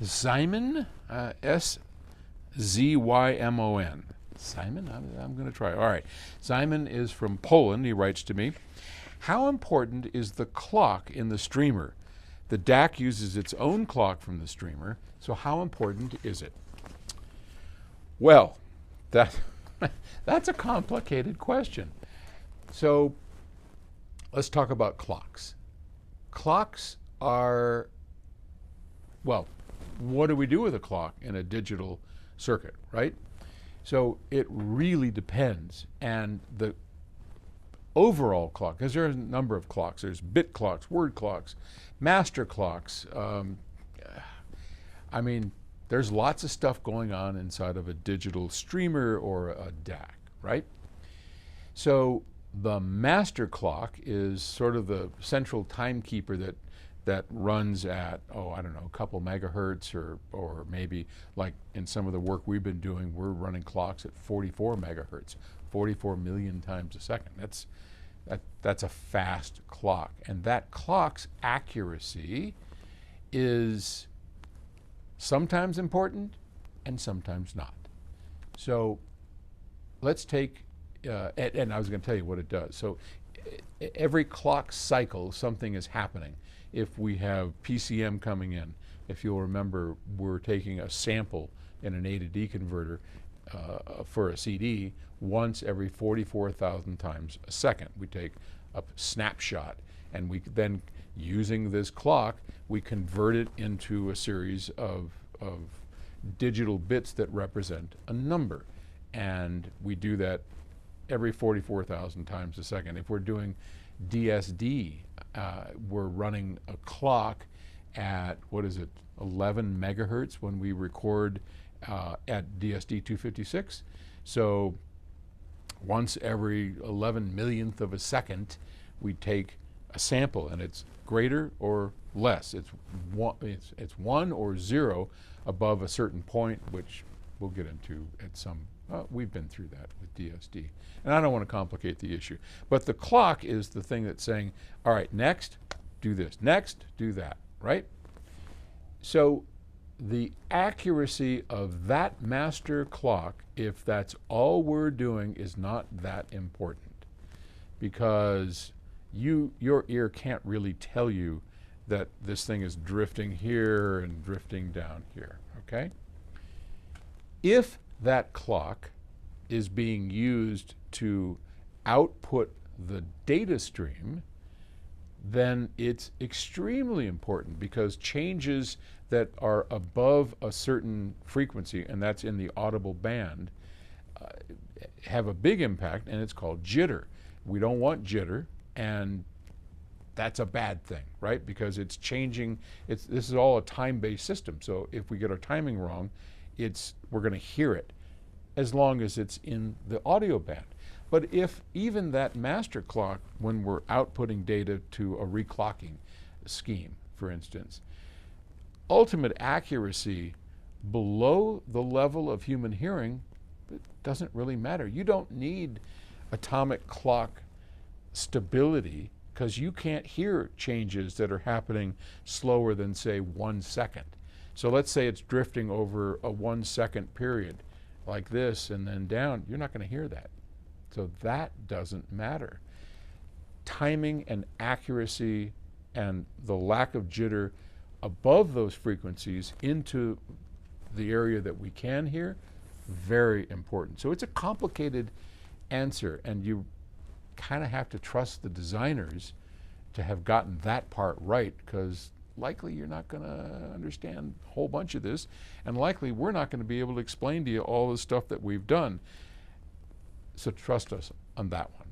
Szymon, S-Z-Y-M-O-N. Simon? I'm going to try. All right. Simon is from Poland. He writes to me, how important is the clock in the streamer? The DAC uses its own clock from the streamer, so how important is it? Well, that's a complicated question. So let's talk about clocks. Clocks are, well, what do we do with a clock in a digital circuit, right? So it really depends. And the overall clock, because there are a number of clocks. There's bit clocks, word clocks, master clocks. I mean, there's lots of stuff going on inside of a digital streamer or a DAC, right? So the master clock is sort of the central timekeeper that runs at, I don't know, a couple megahertz or maybe like in some of the work we've been doing, we're running clocks at 44 megahertz, 44 million times a second. That's a fast clock. And that clock's accuracy is sometimes important and sometimes not. So let's take, and I was going to tell you what it does. So every clock cycle, something is happening. If we have PCM coming in, if you'll remember, we're taking a sample in an A to D converter for a CD once every 44,000 times a second. We take a snapshot, and we then, using this clock, we convert it into a series of digital bits that represent a number. And we do that every 44,000 times a second. If we're doing DSD, we're running a clock at, 11 megahertz when we record at DSD 256. So once every 11 millionth of a second, we take a sample, and it's greater or less. It's one or zero above a certain point, which we'll get into at some, we've been through that with DSD. And I don't want to complicate the issue. But the clock is the thing that's saying, all right, next, do this. Next, do that, right? So the accuracy of that master clock, if that's all we're doing, is not that important, because your ear can't really tell you that this thing is drifting here and drifting down here, okay? If that clock is being used to output the data stream, then it's extremely important, because changes that are above a certain frequency, and that's in the audible band, have a big impact, and it's called jitter. We don't want jitter, and that's a bad thing, right? Because it's changing, this is all a time-based system, so if we get our timing wrong, we're going to hear it as long as it's in the audio band. But if even that master clock, when we're outputting data to a reclocking scheme, for instance, ultimate accuracy below the level of human hearing, it doesn't really matter. You don't need atomic clock stability, because you can't hear changes that are happening slower than, say, 1 second. So let's say it's drifting over a 1 second period like this and then down. You're not going to hear that. So that doesn't matter. Timing and accuracy and the lack of jitter above those frequencies into the area that we can hear, very important. So it's a complicated answer, and you kind of have to trust the designers to have gotten that part right, because likely you're not going to understand a whole bunch of this, and likely we're not going to be able to explain to you all the stuff that we've done. So trust us on that one.